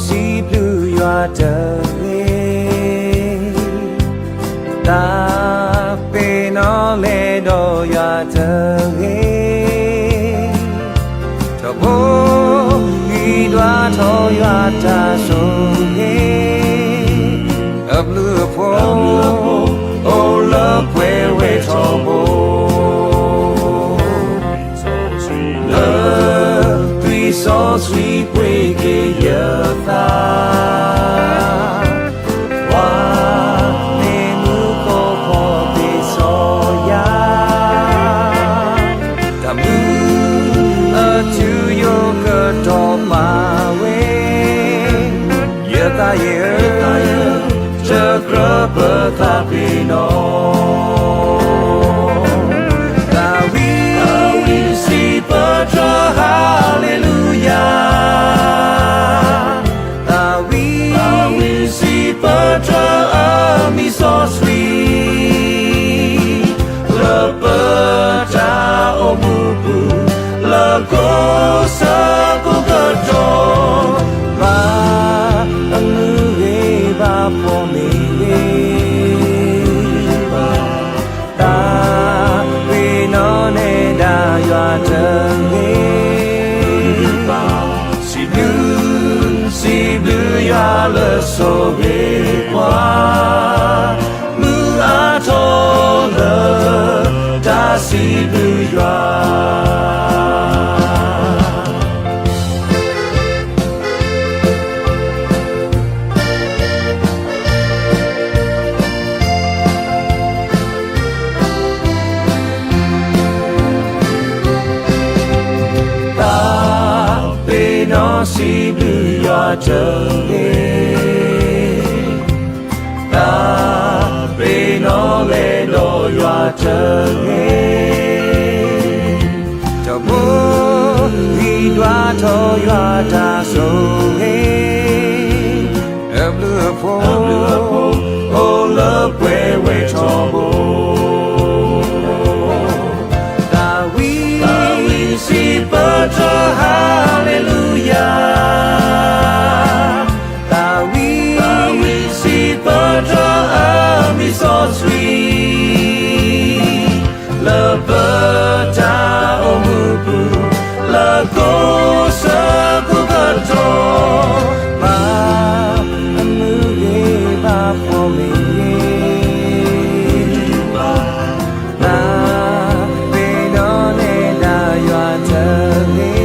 စီလူရွာတဲ့တာပေနော်လေတော့ရွာတဲ့တော့ဘိုးဒီရွာထော်ရွာတာဆိုအဘလူဖို့အိုလပွေဝဲထော်ဖို့so sweet breaking your thigh. Why you go for this all ya? The moon to your good on my way. You're tired, just grab a tapino. So sweet, love ta omubu, love goes up the door. Ma amueva for me. Ta we no ne da yua tangi. Si blue ya le so big one. See blue you see blue you ta be no le do you to your da so hey a blue oh love where we trouble that we see but hallelujah that we see but me so sweet love but love goes up the door. Ma amueva for me. Na be no ne da yua tangi.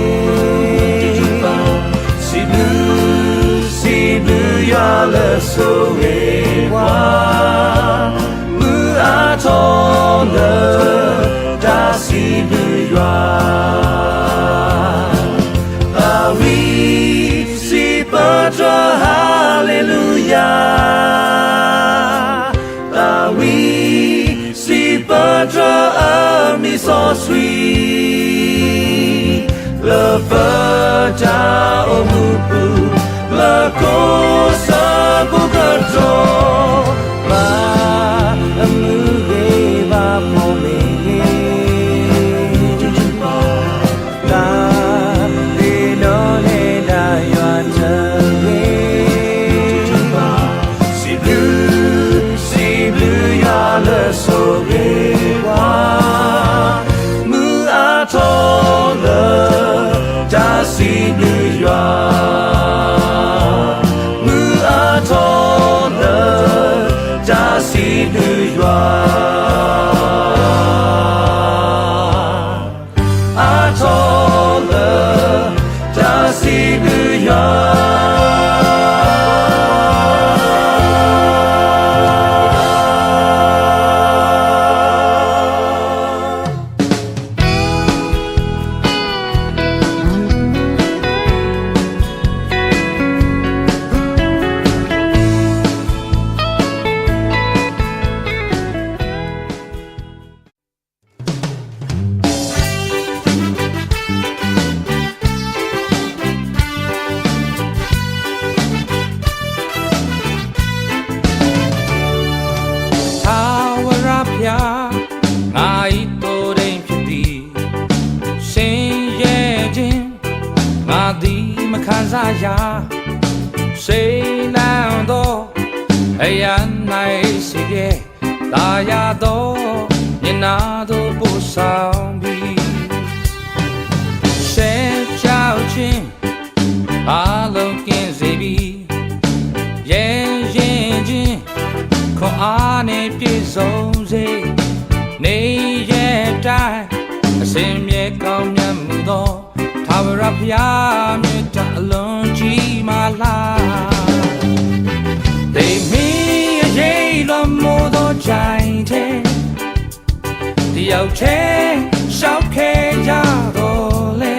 Si blue ya le so we wa. Mu aton le da si blue ya. Hallelujah, that we see Badra me so sweet, love Badra omubu, love goes up the door, ma amueva for me. So big one, mu atona, dasi blue ya. Mu atona, dasi blue ya. Atona, dasi blue ya. စိတ်လန်းသောအရာ၌စီရဲ့တာယာသောမျက်နာသို့ပို့ဆောင်ပြီးရှဲကြောက်ခြင်းအားလုံးကင်းစေပြီးရဲရင်ချင်းခွန်အားနဲ့ပြည့်စုံစေနေရဲ့တိုင်းအစဉ်မြေကောင်းမြတ်မှုသောထာဝရဘုရားမြတ်တာအလုံးကြီးမာလားသိမင်းရဲ့ရေးတော်မူသောကြိုင်တဲ့တယောက်တည်းရှောက်ခဲ့ကြတော့လေ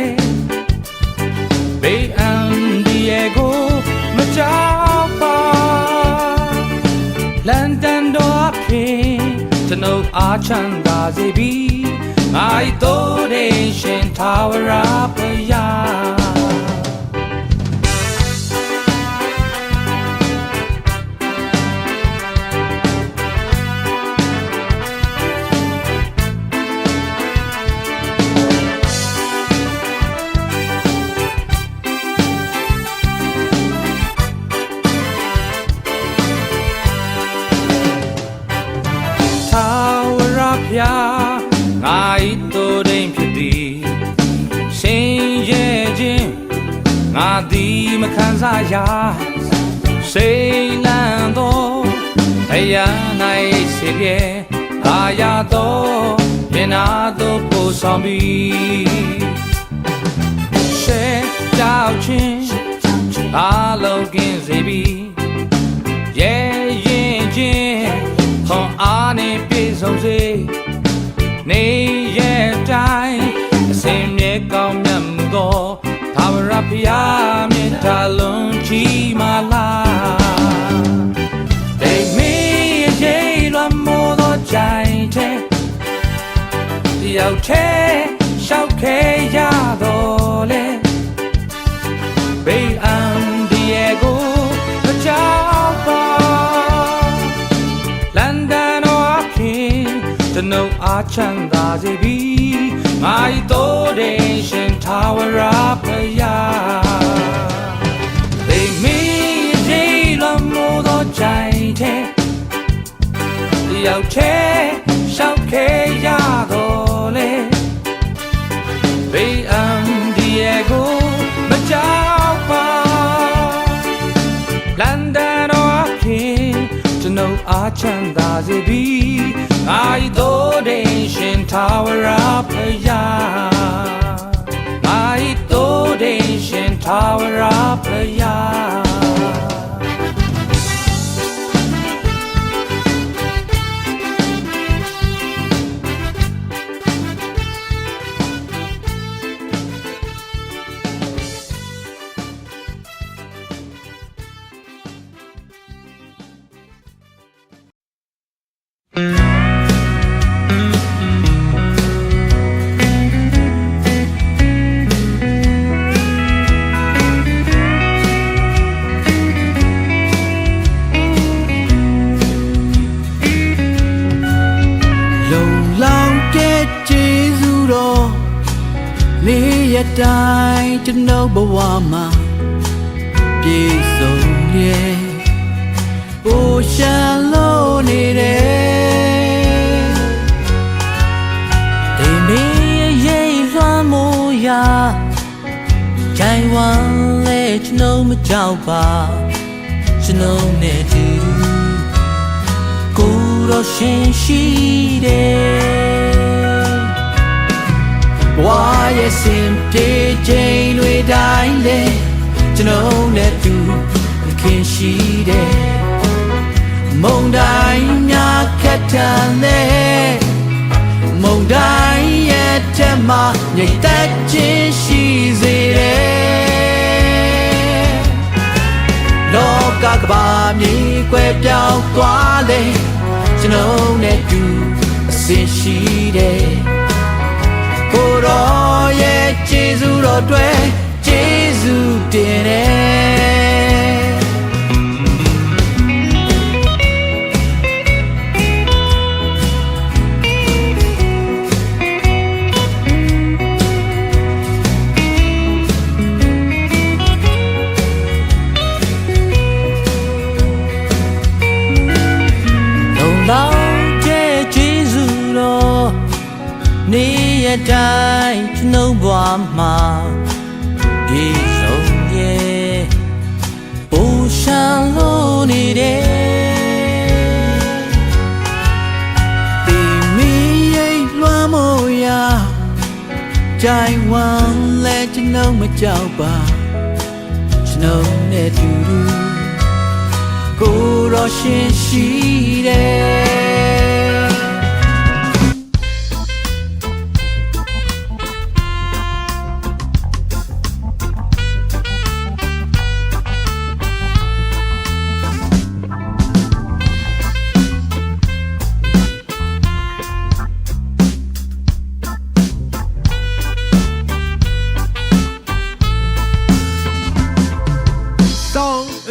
ဘေးအန္တရာယ်ကိုမကြောက်ပါလန်ဒန်တော်ဖြစ်ကျွန်ုပ်အားချမ်းသာစေပြီးငါ၏တိုးတဲ့ရှင်ထာဝရဘုရားငါ၏တိုးတိမ်ဖြစ်သည်ရှင်ရဲ့ခြင်းငါသည်မခံစားရစိတ်လန်းသောအရာ၌စေရဲ့အာရသောမျက်နာသို့ပို့ဆောင်ပြီးရှဲကြောက်ခြင်းအားလုံးကင်းစေပြီးရဲရင်ခြင်းခွန်အားနဲ့ပြည့်စုံစေနေရဲ့တိုင်းအစဉ်မြေကောင်းမြတ်မှုသောထာဝရဘုရားမြတ်တာလုံးကြီးမာလားဒိမင်းရဲ့ရေးတော်မူသောကြိုင်တဲ့တယောက်တည်းရှောက်ခဲ့ရတော့လေဘေးအန္တရာယ်ကိုမကြောက်ပါလန်ဒန်တော်ဖြစ်ကျွန်ုပ်အားချမ်းသာစေပြီးငါ၏တိုးတဲ့ရှင်ထာဝရဘုရားသိမင်းရေးတော်မူသောကြိုင်တဲ့တယောက်တည်းရှောက်ခဲ့ရတော့လေဘေးအန္တရာယ်ကိုမကြောက်ပါလန်ဒန်တော်ဖြစ်ကျွန်ုပ်အားချမ်းသာစေပြီးငါ၏တိုးတဲ့ရှင်ထာဝရဘုရားငါ၏တိုးတဲ့ရှင်ထာဝရဘုရားတိုင်းကျွန်ုပ်ဘဝမှာပြည့်စုံရဲ့အိုရှန်လို့နေတယ်ဒီမင်းရဲ့လွှမ်းမိုးရာကြိုင်ဝမ်းလဲကျွန်ုပ်မကြောက်ပါကျွန်ုပ်နဲ့တူကိုယ်တော်ရှင်ရှိတယ်ဘဝရဲ့စင်ပြေချိန်တွေတိုင်းလဲကျွန်တော်နဲ့တူခင်ရှိတယ်မုန်တိုင်းများခက်ထန်လဲမုန်တိုင်းရဲ့ထက်မှညိတ်သက်ခြင်းရှိစေတယ်လောကကဘာမြေကွယ်ပြောင်းသွားလဲကျွန်တော်နဲ့တူအစဉ်ရှိတယ်ကိုရောရဲ့ကျေးဇူးတော်တွေကျေးဇူးတင်တယ် တဲ့တိုင်းကျွန်ုပ်ဘဝမှာပြေဆုံးရဲ့ဘူရှန်လို့နေတယ်ဒီမီရဲ့လွမ်းမို့ရာကြိုင်ဝမ်းလဲကျွန်ုပ်မကြောက်ပါကျွန်ုပ်နဲ့တူတူကိုယ်တော်ရှင်ရှိတယ်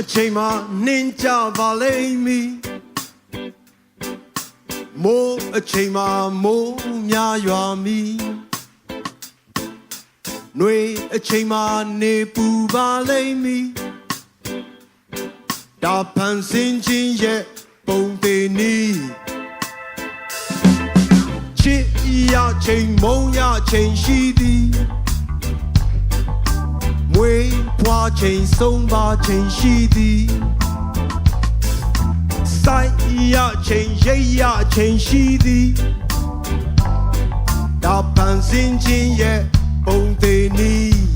အချိန်မှနှင်းကြပါလိမ့်မည်မိုးအချိန်မှမိုးများရွာမည်နှွေအချိန်မှနေပူပါလိမ့်မည်ဒါဖန်ဆင်းခြင်းရဲ့ပုံသေးနီးချစ်ရချိန်မုန်းရချိန်ရှိသည်မွေးဖွားချိန်ဆုံးပါချိန်ရှိသည်ဆိုင်ရချိန်ရိပ်ရချိန်ရှိသည်ဒါပန်းစင်ခြင်းရဲ့ပုံသေးနီး